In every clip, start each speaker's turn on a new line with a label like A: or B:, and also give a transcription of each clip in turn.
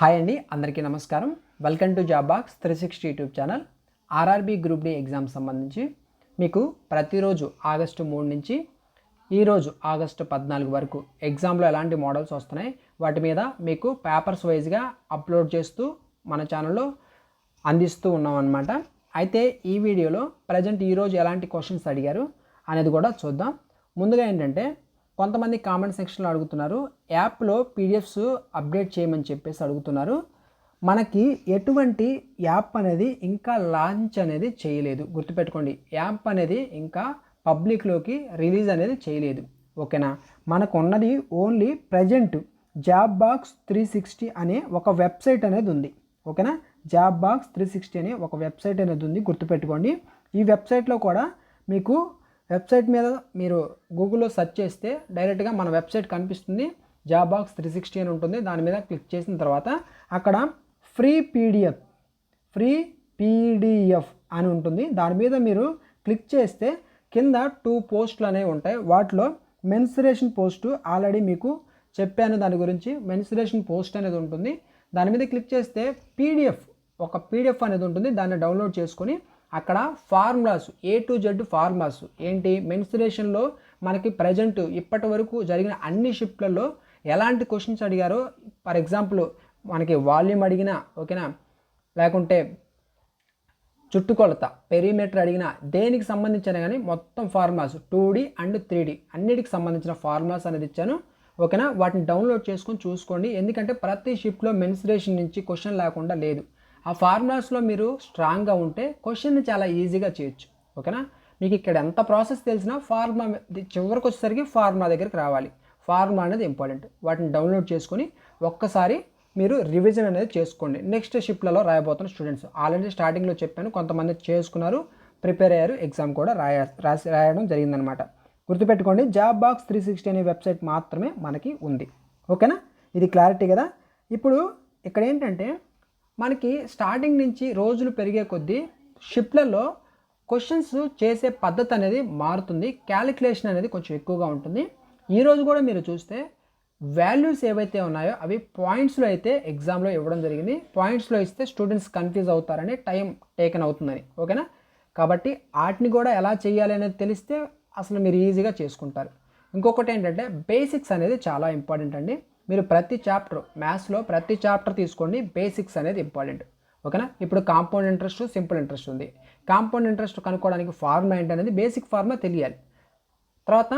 A: Hi అండి, అందరికీ నమస్కారం. Welcome to Job Box 360 YouTube channel. RRB group D exam సంబంధించి మీకు ప్రతిరోజు ఆగస్టు 3 నుంచి ఈరోజు ఆగస్టు 14 వరకు ఎగ్జామ్లో ఎలాంటి మోడల్స్ వస్తున్నాయి వాటి మీద మీకు పేపర్స్ వైజ్గా అప్లోడ్ చేస్తూ మన ఛానల్లో అందిస్తూ ఉన్నాం అన్నమాట. అయితే ఈ వీడియోలో ప్రజెంట్ ఈరోజు ఎలాంటి క్వశ్చన్స్ అడిగారు అనేది కూడా చూద్దాం. ముందుగా ఏంటంటే కొంతమంది కామెంట్ సెక్షన్లో అడుగుతున్నారు, యాప్లో పీడిఎఫ్స్ అప్డేట్ చేయమని చెప్పేసి అడుగుతున్నారు. మనకి ఎటువంటి యాప్ అనేది ఇంకా లాంచ్ అనేది చేయలేదు, గుర్తుపెట్టుకోండి. యాప్ అనేది ఇంకా పబ్లిక్లోకి రిలీజ్ అనేది చేయలేదు, ఓకేనా. మనకు ఉన్నది ఓన్లీ ప్రజెంట్ జాబ్ బాక్స్ 360 అనే ఒక వెబ్సైట్ అనేది ఉంది, ఓకేనా. జాబ్ బాక్స్ 360 అనే ఒక వెబ్సైట్ అనేది ఉంది, గుర్తుపెట్టుకోండి. ఈ వెబ్సైట్లో కూడా మీకు వెబ్సైట్ మీద మీరు గూగుల్లో సెర్చ్ చేస్తే డైరెక్ట్గా మన వెబ్సైట్ కనిపిస్తుంది. జాబ్ బాక్స్ 360 అని ఉంటుంది. దాని మీద క్లిక్ చేసిన తర్వాత అక్కడ ఫ్రీ పీడిఎఫ్ అని ఉంటుంది. దాని మీద మీరు క్లిక్ చేస్తే కింద 2 పోస్టులు అనేవి ఉంటాయి. వాటిలో మెన్సురేషన్ పోస్టు ఆల్రెడీ మీకు చెప్పాను, దాని గురించి. మెన్సురేషన్ పోస్ట్ అనేది ఉంటుంది. దాని మీద క్లిక్ చేస్తే ఒక పీడిఎఫ్ అనేది ఉంటుంది. దాన్ని డౌన్లోడ్ చేసుకొని అక్కడ formulas A to Z formulas ఏంటి, మెన్సురేషన్లో మనకి ప్రజెంట్ ఇప్పటి వరకు జరిగిన అన్ని షిఫ్ట్లలో ఎలాంటి క్వశ్చన్స్ అడిగారో, ఫర్ ఎగ్జాంపుల్ మనకి వాల్యూమ్ అడిగినా, ఓకేనా, లేకుంటే చుట్టుకొలత పెరిమీటర్ అడిగినా, దేనికి సంబంధించిన కానీ మొత్తం ఫార్ములాస్ 2D అండ్ 3D అన్నిటికి సంబంధించిన ఫార్ములాస్ అనేది ఇచ్చాను, ఓకేనా. వాటిని డౌన్లోడ్ చేసుకొని చూసుకోండి. ఎందుకంటే ప్రతి షిఫ్ట్లో మెన్సురేషన్ నుంచి క్వశ్చన్ లేకుండా లేదు. ఆ ఫార్ములాస్లో మీరు స్ట్రాంగ్గా ఉంటే క్వశ్చన్ని చాలా ఈజీగా చేయొచ్చు, ఓకేనా. మీకు ఇక్కడ ఎంత ప్రాసెస్ తెలిసినా ఫార్ములా చివరికి వచ్చేసరికి ఫార్ములా దగ్గరికి రావాలి. ఫార్ములా అనేది ఇంపార్టెంట్. వాటిని డౌన్లోడ్ చేసుకొని ఒక్కసారి మీరు రివిజన్ అనేది చేసుకోండి. నెక్స్ట్ షిఫ్ట్లలో రాయబోతున్న స్టూడెంట్స్ ఆల్రెడీ స్టార్టింగ్లో చెప్పాను, కొంతమంది చేసుకున్నారు, ప్రిపేర్ అయ్యారు, ఎగ్జామ్ కూడా రాయడం జరిగిందనమాట. గుర్తుపెట్టుకోండి, జాబ్ బాక్స్ 360 అనే వెబ్సైట్ మాత్రమే మనకి ఉంది, ఓకేనా. ఇది క్లారిటీ కదా. ఇప్పుడు ఇక్కడ ఏంటంటే మనకి స్టార్టింగ్ నుంచి రోజులు పెరిగే కొద్దీ షిఫ్ట్లలో క్వశ్చన్స్ చేసే పద్ధతి అనేది మారుతుంది. క్యాలిక్యులేషన్ అనేది కొంచెం ఎక్కువగా ఉంటుంది. ఈరోజు కూడా మీరు చూస్తే వాల్యూస్ ఏవైతే ఉన్నాయో అవి పాయింట్స్లో అయితే ఎగ్జామ్లో ఇవ్వడం జరిగింది. పాయింట్స్లో ఇస్తే స్టూడెంట్స్ కన్ఫ్యూజ్ అవుతారని, టైం టేకన్ అవుతుందని, ఓకేనా. కాబట్టి వాటిని కూడా ఎలా చేయాలి అనేది తెలిస్తే అసలు మీరు ఈజీగా చేసుకుంటారు. ఇంకొకటి ఏంటంటే బేసిక్స్ అనేది చాలా ఇంపార్టెంట్ అండి. మీరు ప్రతి చాప్టర్, మ్యాథ్స్లో ప్రతి చాప్టర్ తీసుకోండి, బేసిక్స్ అనేది ఇంపార్టెంట్, ఓకేనా. ఇప్పుడు కాంపౌండ్ ఇంట్రెస్ట్, సింపుల్ ఇంట్రెస్ట్ ఉంది. కాంపౌండ్ ఇంట్రెస్ట్ కనుక్కోవడానికి ఫార్ములా ఏంటనేది బేసిక్ ఫార్ములా తెలియాలి. తర్వాత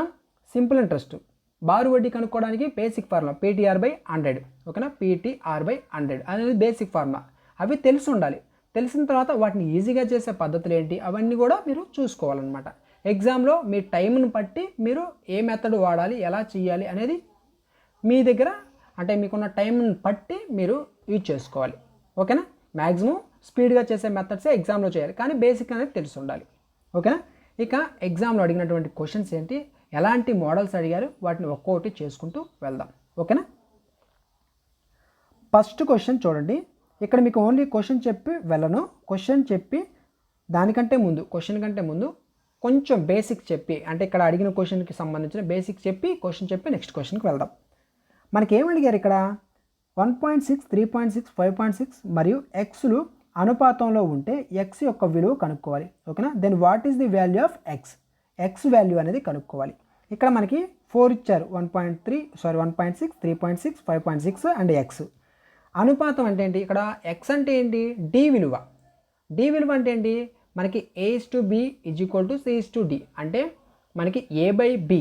A: సింపుల్ ఇంట్రెస్ట్ బారు వడ్డీ కనుక్కోవడానికి బేసిక్ ఫార్ములా PTR/100, ఓకేనా. PTR/100 అనేది బేసిక్ ఫార్ములా. అవి తెలిసి ఉండాలి. తెలిసిన తర్వాత వాటిని ఈజీగా చేసే పద్ధతులు ఏంటి అవన్నీ కూడా మీరు చూసుకోవాలన్నమాట. ఎగ్జామ్లో మీ టైంను బట్టి మీరు ఏ మెథడ్ వాడాలి, ఎలా చేయాలి అనేది మీ దగ్గర, అంటే మీకున్న టైంని బట్టి మీరు యూజ్ చేసుకోవాలి, ఓకేనా. మ్యాక్సిమం స్పీడ్గా చేసే మెథడ్సే ఎగ్జామ్లో చేయాలి, కానీ బేసిక్ అనేది తెలిసి ఉండాలి, ఓకేనా. ఇక ఎగ్జామ్లో అడిగినటువంటి క్వశ్చన్స్ ఏంటి, ఎలాంటి మోడల్స్ అడిగారు, వాటిని ఒక్కొక్కటి చేసుకుంటూ వెళ్దాం, ఓకేనా. ఫస్ట్ క్వశ్చన్ చూడండి. ఇక్కడ మీకు ఓన్లీ క్వశ్చన్ చెప్పి వెళ్ళను. క్వశ్చన్ చెప్పి క్వశ్చన్ కంటే ముందు కొంచెం బేసిక్ చెప్పి, అంటే ఇక్కడ అడిగిన క్వశ్చన్కి సంబంధించిన బేసిక్ చెప్పి, క్వశ్చన్ చెప్పి నెక్స్ట్ క్వశ్చన్కి వెళ్దాం. మనకి ఏమడిగారు ఇక్కడ, 1.6, 3.6, 5.6 మరియు ఎక్స్లు అనుపాతంలో ఉంటే ఎక్స్ యొక్క విలువ కనుక్కోవాలి, ఓకేనా. Then what is the value of X value అనేది కనుక్కోవాలి. ఇక్కడ మనకి 4 ఇచ్చారు, 1.6, 3.6, 5.6 అండ్ ఎక్స్. అనుపాతం అంటే ఏంటి, ఇక్కడ ఎక్స్ అంటే ఏంటి, డి విలువ అంటే ఏంటి, మనకి A/B = C/D, అంటే మనకి A/B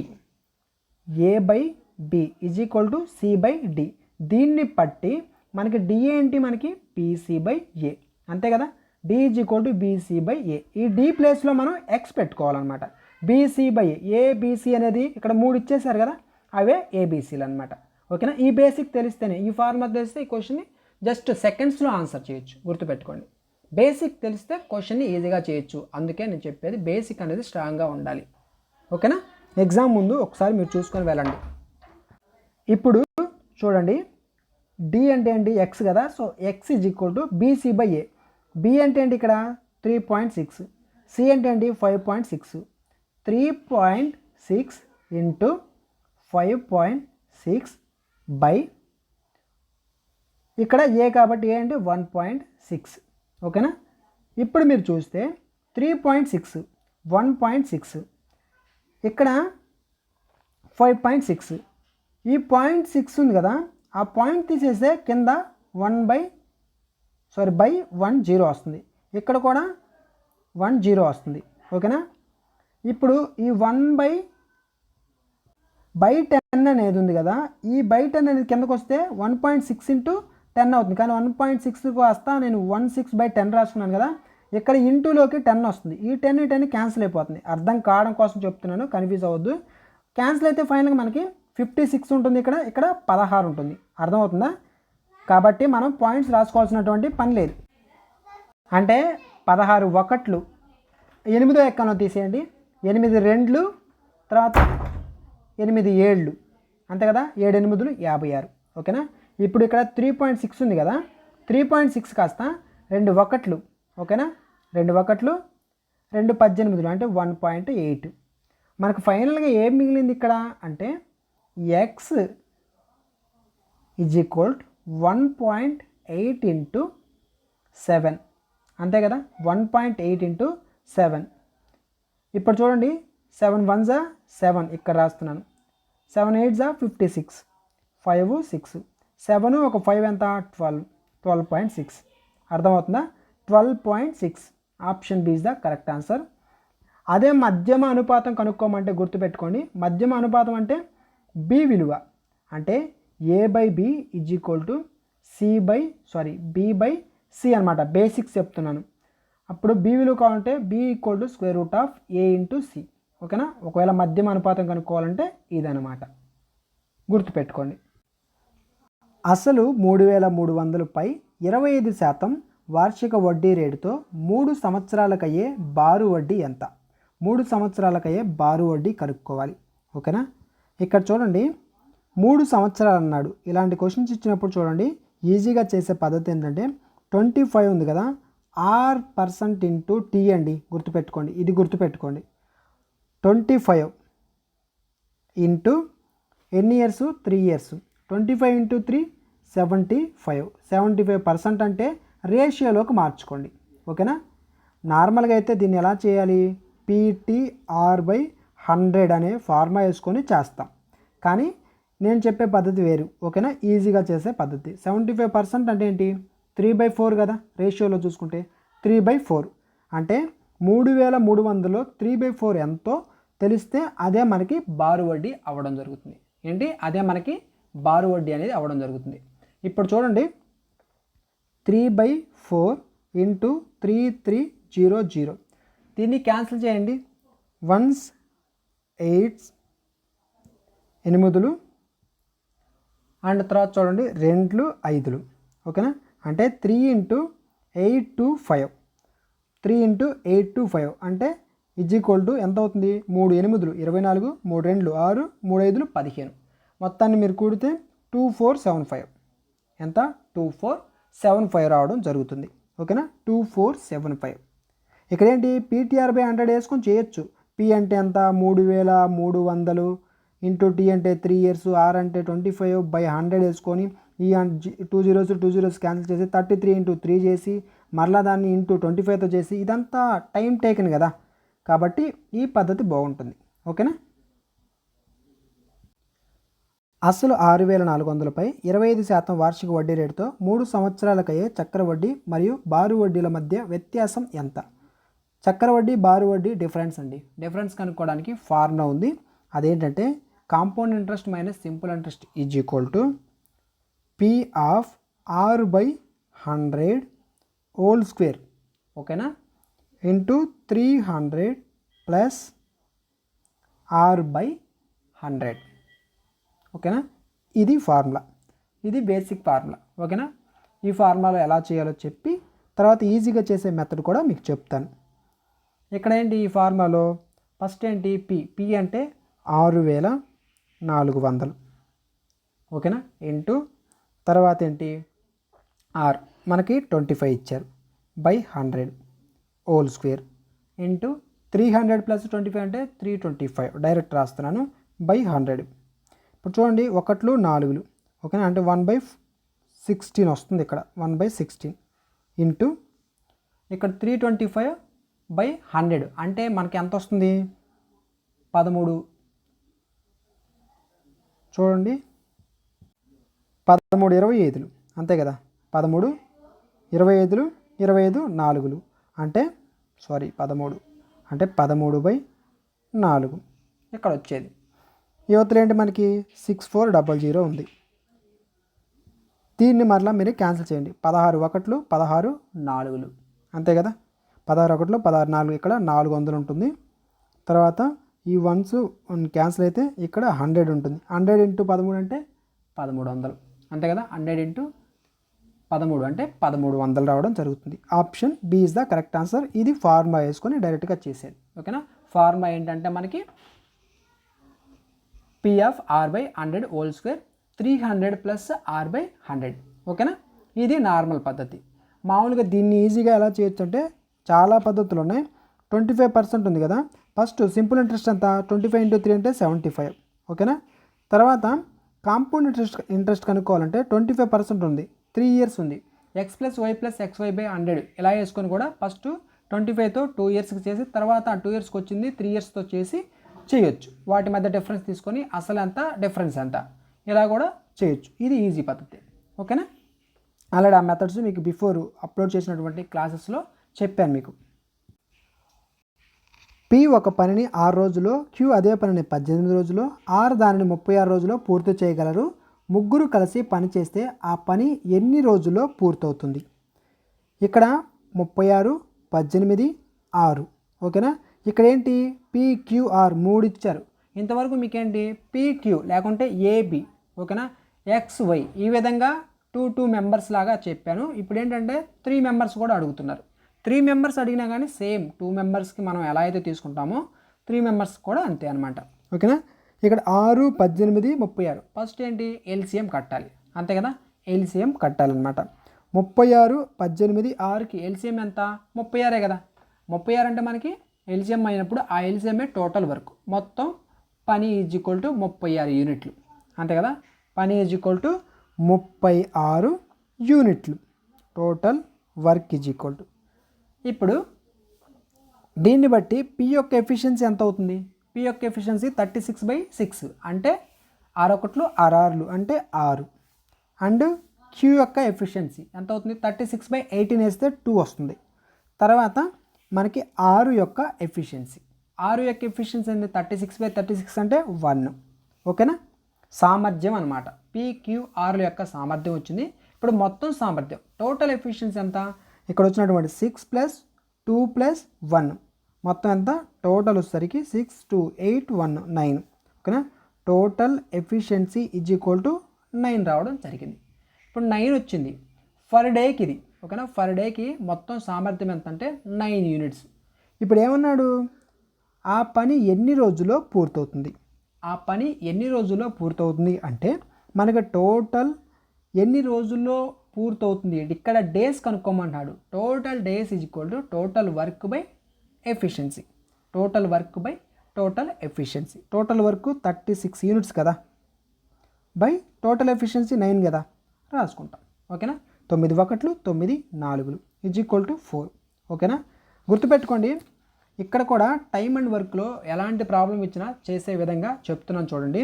A: C/D. దీన్ని బట్టి మనకి D ఏంటి, మనకి BC/A, అంతే కదా. D = BC/A. ఈ D ప్లేస్లో మనం ఎక్స్ పెట్టుకోవాలన్నమాట. BC/A, ABC అనేది ఇక్కడ 3 ఇచ్చేసారు కదా, అవే ABCలు అనమాట, ఓకేనా. ఈ బేసిక్ తెలిస్తేనే, ఈ ఫార్ములా తెలిస్తే ఈ క్వశ్చన్ని జస్ట్ సెకండ్స్లో ఆన్సర్ చేయొచ్చు, గుర్తుపెట్టుకోండి. బేసిక్ తెలిస్తే క్వశ్చన్ని ఈజీగా చేయొచ్చు. అందుకే నేను చెప్పేది బేసిక్ అనేది స్ట్రాంగ్గా ఉండాలి, ఓకేనా. ఎగ్జామ్ ముందు ఒకసారి మీరు చూసుకొని వెళ్ళండి. ఇప్పుడు చూడండి, D అంటే ఏంటి, ఎక్స్ కదా. So X = BC/A. B అంటే ఏంటి, ఇక్కడ 3.6. C అంటే ఏంటి, 5.6. 3.6 × 5.6 / ఇక్కడ ఏ కాబట్టి ఏ అంటే 1.6 ఓకేనా. ఇప్పుడు మీరు చూస్తే 3.6 1.6 ఇక్కడ 5.6 ఈ 0.6 ఉంది కదా, ఆ పాయింట్ తీసేస్తే కింద 1/10 వస్తుంది, ఇక్కడ కూడా 10 వస్తుంది ఓకేనా. ఇప్పుడు ఈ 1/10 అనేది ఉంది కదా, ఈ 10 అనేది కిందకు వస్తే 1.6 ఇంటూ 10 అవుతుంది. కానీ 1.6 వస్తా నేను 16/10 రాసుకున్నాను కదా, ఇక్కడ ఇంటూలోకి 10 వస్తుంది. ఈ 10 క్యాన్సిల్ అయిపోతుంది. అర్థం కావడం కోసం చెప్తున్నాను, కన్ఫ్యూజ్ అవ్వద్దు. క్యాన్సిల్ అయితే ఫైనల్గా మనకి 56 ఉంటుంది, ఇక్కడ 16 ఉంటుంది. అర్థమవుతుందా? కాబట్టి మనం పాయింట్స్ రాసుకోవాల్సినటువంటి పని లేదు. అంటే 16 ఒకట్లు 8వ ఎక్కనో తీసేయండి, 8 2 తర్వాత 8 7 అంతే కదా, 7 8 56 ఓకేనా. ఇప్పుడు ఇక్కడ 3.6 ఉంది కదా, 3.6 కాస్త 2 ఒకట్లు ఓకేనా, 2 ఒకట్లు 2 18 అంటే 1.8. మనకు ఫైనల్గా ఏం మిగిలింది ఇక్కడ అంటే x ఈజ్ ఈక్వల్ 1.8 ఇంటూ 7 అంతే కదా, 1.8 ఇంటూ 7. ఇప్పుడు చూడండి 7 1 7 ఇక్కడ రాస్తున్నాను, 7 8 56, 5 6, 7 ఒక 5 ఎంత 12.6. అర్థమవుతుందా? 12.6 option B is the correct answer. అదే మధ్యమ అనుపాతం కనుక్కోమంటే గుర్తుపెట్టుకోండి, మధ్యమ అనుపాతం అంటే బి విలువ అంటే a/b is equal to b/c అనమాట. బేసిక్స్ చెప్తున్నాను. అప్పుడు బి విలువ కావాలంటే b equal to √a into c ఓకేనా. ఒకవేళ మధ్యమ అనుపాతం కనుక్కోవాలంటే ఇదనమాట, గుర్తుపెట్టుకోండి. అసలు 3300పై 25% వార్షిక వడ్డీ రేటుతో 3 సంవత్సరాలకయ్యే బారు వడ్డీ ఎంత? 3 సంవత్సరాలకయ్యే బారు వడ్డీ కనుక్కోవాలి ఓకేనా. ఇక్కడ చూడండి 3 సంవత్సరాలు అన్నాడు. ఇలాంటి క్వశ్చన్స్ ఇచ్చినప్పుడు చూడండి ఈజీగా చేసే పద్ధతి ఏంటంటే 25 ఉంది కదా, r% ఇంటూ t అండి, గుర్తుపెట్టుకోండి. ఇది గుర్తుపెట్టుకోండి, 25 ఇంటూ ఎన్ని ఇయర్స్ 3 ఇయర్స్, 25 ఇంటూ 3 75. 75% అంటే రేషియోలోకి మార్చుకోండి ఓకేనా. నార్మల్గా అయితే దీన్ని ఎలా చేయాలి, PTR/100 అనే ఫార్ములా వేసుకొని చేస్తాం. కానీ నేను చెప్పే పద్ధతి వేరు ఓకేనా, ఈజీగా చేసే పద్ధతి. 75% అంటే ఏంటి, 3/4 కదా, రేషియోలో చూసుకుంటే 3/4 అంటే 3300లో 3/4 ఎంతో తెలిస్తే అదే మనకి బారు వడ్డీ అవ్వడం జరుగుతుంది. ఏంటి, అదే మనకి బారు వడ్డీ అనేది అవ్వడం జరుగుతుంది. ఇప్పుడు చూడండి 3/4 ఇంటూ 3300, దీన్ని క్యాన్సిల్ చేయండి. 1s 8s 8 అండ్ తర్వాత చూడండి 2 5 ఓకేనా. అంటే 3 ఇంటూ 8 to 5, 3 ఇంటూ 8 to 5 అంటే ఈజ్ ఈక్వల్ టు ఎంత అవుతుంది, 3 8 24, 3 2 6, 3 5 15. మొత్తాన్ని మీరు కూడితే 2475 ఎంత 2475 రావడం జరుగుతుంది ఓకేనా. 2475. ఇక్కడ ఏంటి PTR/100 వేసుకొని చేయొచ్చు. P అంటే ఎంత 3300 ఇంటూ T అంటే 3 ఇయర్స్, R అంటే 25/100 వేసుకొని ఈ 2 zeros క్యాన్సిల్ చేసి 33 ఇంటూ 3 చేసి మరలా దాన్ని ఇంటూ 25తో చేసి, ఇదంతా టైం టేకన్ కదా, కాబట్టి ఈ పద్ధతి బాగుంటుంది ఓకేనా. అసలు 6400పై 25% వార్షిక వడ్డీ రేటుతో 3 సంవత్సరాలకయ్యే చక్ర వడ్డీ మరియు బారు వడ్డీల మధ్య వ్యత్యాసం ఎంత? చక్ర వడ్డీ బారు వడ్డీ డిఫరెన్స్ అండి. డిఫరెన్స్ కనుక్కోవడానికి ఫార్ములా ఉంది. అదేంటంటే compound interest minus simple interest is equal to P/R/100 whole square ఓకేనా ఇంటూ 300 ప్లస్ R/100 ఓకేనా. ఇది ఫార్ములా, ఇది బేసిక్ ఫార్ములా ఓకేనా. ఈ ఫార్ములా ఎలా చేయాలో చెప్పి తర్వాత ఈజీగా చేసే మెథడ్ కూడా మీకు చెప్తాను. ఇక్కడ ఏంటి ఈ ఫార్ములాలో ఫస్ట్ ఏంటి P అంటే 6400 ఓకేనా ఇంటూ తర్వాత ఏంటి R మనకి 25 ఇచ్చారు /100 హోల్ స్క్వేర్ ఇంటూ 300 ప్లస్ 25 అంటే 325 డైరెక్ట్ రాస్తున్నాను /100. ఇప్పుడు చూడండి 1 4 ఓకేనా అంటే 1/7 16 వస్తుంది ఇక్కడ 1/16 ఇంటూ ఇక్కడ 325/100 అంటే మనకి ఎంత వస్తుంది 13 చూడండి 13 25 అంతే కదా 13 25 25 4 అంటే 13 అంటే 13/4 ఇక్కడ వచ్చేది యువతలు ఏంటి మనకి 6400 ఉంది. దీన్ని మరలా మీరు క్యాన్సిల్ చేయండి 16 1 16 4 అంతే కదా 16 1 16 4 ఇక్కడ 400 ఉంటుంది. తర్వాత ఈ వన్స్ క్యాన్సిల్ అయితే ఇక్కడ 100 ఉంటుంది. 100 × 13 అంటే 1300 అంతే కదా 100 × 13 అంటే 1300 రావడం జరుగుతుంది. Option B is the correct answer. ఇది ఫార్ములా వేసుకొని డైరెక్ట్గా చేసేది ఓకేనా. ఫార్ములా ఏంటంటే మనకి P of R/100 whole square 300 + R/100 ఓకేనా. ఇది నార్మల్ పద్ధతి. మామూలుగా దీన్ని ఈజీగా ఎలా చేయొచ్చు అంటే చాలా పద్ధతులు ఉన్నాయి. 25% ఉంది కదా ఫస్ట్ సింపుల్ ఇంట్రెస్ట్ ఎంత 25 × 3 అంటే 75 ఓకేనా. తర్వాత కాంపౌండ్ ఇంట్రెస్ట్ కనుక్కోవాలంటే 25% ఉంది 3 ఇయర్స్ ఉంది x + y + xy/100 ఇలా వేసుకొని కూడా ఫస్ట్ 25తో 2 ఇయర్స్కి చేసి తర్వాత 2 ఇయర్స్కి వచ్చింది 3 ఇయర్స్తో చేసి చేయొచ్చు. వాటి మధ్య డిఫరెన్స్ తీసుకొని అసలు ఎంత డిఫరెన్స్ ఎంత ఇలా కూడా చేయొచ్చు. ఇది ఈజీ పద్ధతి ఓకేనా. ఆల్రెడీ ఆ మెథడ్స్ మీకు బిఫోర్ అప్లోడ్ చేసినటువంటి క్లాసెస్లో చెప్పాను మీకు. P ఒక పనిని 6 రోజుల్లో Q అదే పనిని 18 రోజుల్లో R దానిని 36 రోజుల్లో పూర్తి చేయగలరు. ముగ్గురు కలిసి పని చేస్తే ఆ పని ఎన్ని రోజుల్లో పూర్తవుతుంది? ఇక్కడ 36 18 6 ఓకేనా. ఇక్కడ ఏంటి PQR 3 ఇచ్చారు. ఇంతవరకు మీకేంటి PQ లేకుంటే AB ఓకేనా XY ఈ విధంగా 2 మెంబర్స్ లాగా చెప్పాను. ఇప్పుడు ఏంటంటే 3 మెంబర్స్ కూడా అడుగుతున్నారు. 3 మెంబర్స్ అడిగినా కానీ సేమ్ 2 మెంబర్స్కి మనం ఎలా అయితే తీసుకుంటామో 3 మెంబర్స్ కూడా అంతే అనమాట ఓకేనా. ఇక్కడ 6 18 36 ఫస్ట్ ఏంటి LCM కట్టాలి అంతే కదా LCM కట్టాలన్నమాట. 36 18 6కి LCM ఎంత 36 కదా 36 అంటే మనకి LCM అయినప్పుడు ఆ LCMఏ టోటల్ వర్క్ మొత్తం పని ఈజ్ ఈక్వల్ టు 36 యూనిట్లు అంతే కదా. పని ఈజ్ ఈక్వల్ టు 36 యూనిట్లు total work is equal to. ఇప్పుడు దీన్ని బట్టి P యొక్క ఎఫిషియన్సీ ఎంత అవుతుంది? P యొక్క ఎఫిషియన్సీ 36/6 అంటే 6 1 6 అంటే 6 అండ్ Q యొక్క ఎఫిషియన్సీ ఎంత అవుతుంది 36/18 వేస్తే 2 వస్తుంది. తర్వాత మనకి 6 యొక్క ఎఫిషియన్సీ ఏంటి 36/36 అంటే 1 ఓకేనా. సామర్థ్యం అనమాట PQR యొక్క సామర్థ్యం వచ్చింది. ఇప్పుడు మొత్తం సామర్థ్యం టోటల్ ఎఫిషియన్సీ ఎంత ఇక్కడ వచ్చినటువంటి 6 + 2 + 1 మొత్తం ఎంత టోటల్ వచ్చేసరికి 6 2 8 1 9 ఓకేనా. Total efficiency is equal to 9 రావడం జరిగింది. ఇప్పుడు 9 వచ్చింది ఫర్ డేకి ఇది ఓకేనా. ఫర్ డేకి మొత్తం సామర్థ్యం ఎంత అంటే 9 యూనిట్స్. ఇప్పుడు ఏమన్నాడు ఆ పని ఎన్ని రోజుల్లో పూర్తవుతుంది? ఆ పని ఎన్ని రోజుల్లో పూర్తవుతుంది అంటే మనకి టోటల్ ఎన్ని రోజుల్లో పూర్తవుతుంది ఇక్కడ డేస్ కనుక్కోమంటాడు. Total days is equal to total work by efficiency. Total work by total efficiency. Total work 36 units కదా బై టోటల్ ఎఫిషియన్సీ 9 కదా రాసుకుంటాం ఓకేనా. 9 1 9 4 ఈజ్ ఈక్వల్ టు 4 ఓకేనా. గుర్తుపెట్టుకోండి ఇక్కడ కూడా టైమ్ అండ్ వర్క్లో ఎలాంటి ప్రాబ్లం ఇచ్చినా చేసే విధంగా చెప్తున్నాను చూడండి.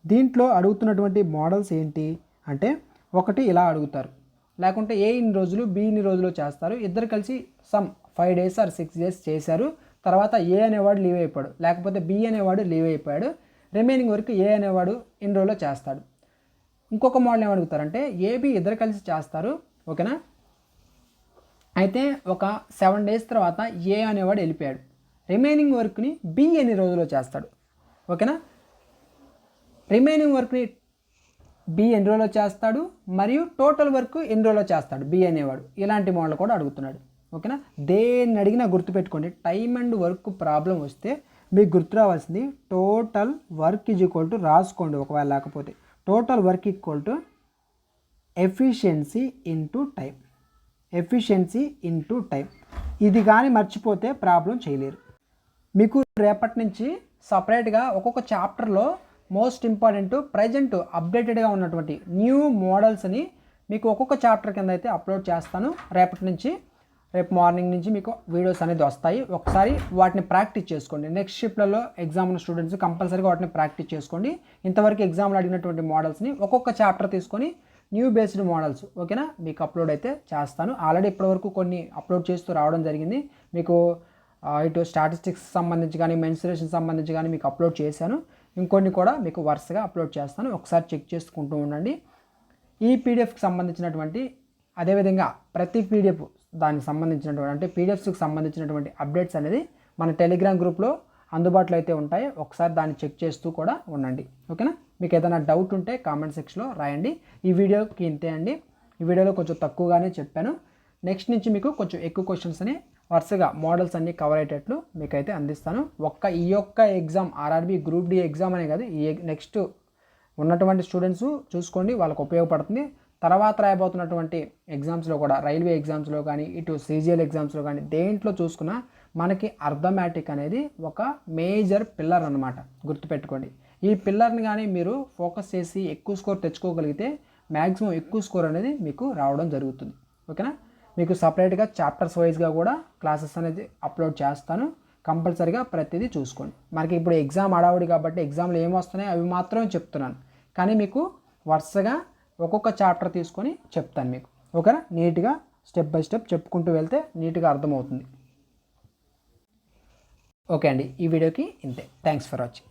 A: దీంట్లో అడుగుతున్నటువంటి మోడల్స్ ఏంటి అంటే ఒకటి ఇలా అడుగుతారు లేకుంటే ఏ ఇన్ని రోజులు బి ఇన్ని రోజులు చేస్తారు. ఇద్దరు కలిసి సమ్ 5 days ఆర్ 6 days చేశారు. తర్వాత ఏ అనేవాడు లీవ్ అయిపోయాడు లేకపోతే బి అనేవాడు లీవ్ అయిపోయాడు. రిమైనింగ్ వర్క్ ఏ అనేవాడు ఇన్ని రోజుల్లో చేస్తాడు. ఇంకొక మోడల్ ఏమడుగుతారంటే ఏబి ఇద్దరు కలిసి చేస్తారు ఓకేనా. అయితే ఒక 7 days తర్వాత ఏ అనేవాడు వెళ్ళిపోయాడు. రిమైనింగ్ వర్క్ని బి ఎన్ని రోజుల్లో చేస్తాడు ఓకేనా. రిమైనింగ్ వర్క్ని బి ఎన్ని రోజుల్లో చేస్తాడు మరియు టోటల్ వర్క్ ఎన్ని రోజుల్లో చేస్తాడు బి అనేవాడు. ఇలాంటి మోడల్ కూడా అడుగుతున్నాడు ఓకేనా. దేన్ని అడిగినా గుర్తుపెట్టుకోండి టైమ్ అండ్ వర్క్ ప్రాబ్లం వస్తే మీకు గుర్తు రావాల్సింది total work is equal to రాసుకోండి ఒకవేళ లేకపోతే total work equal to efficiency into time. Efficiency into time ఇది కానీ మర్చిపోతే ప్రాబ్లం చేయలేరు. మీకు రేపటి నుంచి సపరేట్గా ఒక్కొక్క చాప్టర్లో మోస్ట్ ఇంపార్టెంట్ ప్రజెంట్ అప్డేటెడ్గా ఉన్నటువంటి న్యూ మోడల్స్ని మీకు ఒక్కొక్క చాప్టర్ కింద అయితే అప్లోడ్ చేస్తాను. రేపు మార్నింగ్ నుంచి మీకు వీడియోస్ అనేది వస్తాయి. ఒకసారి వాటిని ప్రాక్టీస్ చేసుకోండి. నెక్స్ట్ షిఫ్ట్లలో ఎగ్జామ్ ఉన్న స్టూడెంట్స్ కంపల్సరీగా వాటిని ప్రాక్టీస్ చేసుకోండి. ఇంతవరకు ఎగ్జామ్లో అడిగినటువంటి మోడల్స్ని ఒక్కొక్క చాప్టర్ తీసుకొని న్యూ బేస్డ్ మోడల్స్ ఓకేనా మీకు అప్లోడ్ అయితే చేస్తాను. ఆల్రెడీ ఇప్పటివరకు కొన్ని అప్లోడ్ చేస్తూ రావడం జరిగింది. మీకు ఇటు స్టాటిస్టిక్స్ సంబంధించి కానీ మెన్సురేషన్ సంబంధించి కానీ మీకు అప్లోడ్ చేశాను. ఇంకొన్ని కూడా మీకు వరుసగా అప్లోడ్ చేస్తాను. ఒకసారి చెక్ చేసుకుంటూ ఉండండి. ఈ పీడిఎఫ్కి సంబంధించినటువంటి అదేవిధంగా ప్రతి పీడిఎఫ్ దానికి సంబంధించినటువంటి అంటే పీడిఎఫ్స్కి సంబంధించినటువంటి అప్డేట్స్ అనేది మన టెలిగ్రామ్ గ్రూప్లో అందుబాటులో అయితే ఉంటాయి. ఒకసారి దాన్ని చెక్ చేస్తూ కూడా ఉండండి ఓకేనా. మీకు ఏదైనా డౌట్ ఉంటే కామెంట్ సెక్షన్లో రాయండి. ఈ వీడియోకి ఇంతే అండి. ఈ వీడియోలో కొంచెం తక్కువగానే చెప్పాను. నెక్స్ట్ నుంచి మీకు కొంచెం ఎక్కువ క్వశ్చన్స్ అని వరుసగా మోడల్స్ అన్నీ కవర్ అయ్యేటట్లు మీకైతే అందిస్తాను. ఈ యొక్క exam RRB group D exam అనే కాదు, ఈ నెక్స్ట్ ఉన్నటువంటి స్టూడెంట్స్ చూసుకోండి, వాళ్ళకు ఉపయోగపడుతుంది. తర్వాత రాయబోతున్నటువంటి ఎగ్జామ్స్లో కూడా రైల్వే ఎగ్జామ్స్లో కానీ ఇటు సీజీఎల్ ఎగ్జామ్స్లో కానీ దేంట్లో చూసుకున్నా మనకి అర్థమెటిక్ అనేది ఒక మేజర్ పిల్లర్ అన్నమాట. గుర్తుపెట్టుకోండి. ఈ పిల్లర్ని కానీ మీరు ఫోకస్ చేసి ఎక్కువ స్కోర్ తెచ్చుకోగలిగితే మ్యాక్సిమం ఎక్కువ స్కోర్ అనేది మీకు రావడం జరుగుతుంది ఓకేనా. మీకు సపరేట్గా చాప్టర్స్ వైజ్గా కూడా క్లాసెస్ అనేది అప్లోడ్ చేస్తాను. కంపల్సరీగా ప్రతిదీ చూసుకోండి. మనకి ఇప్పుడు ఎగ్జామ్ అడావుడి కాబట్టి ఎగ్జామ్లో ఏమొస్తున్నాయో అవి మాత్రమే చెప్తున్నాను, కానీ మీకు వరుసగా ఒక్కొక్క చాప్టర్ తీసుకొని చెప్తాను మీకు ఓకేనా. నీట్గా స్టెప్ బై స్టెప్ చెప్పుకుంటూ వెళ్తే నీట్గా అర్థమవుతుంది. ఓకే అండి, ఈ వీడియోకి ఇంతే. Thanks for watching.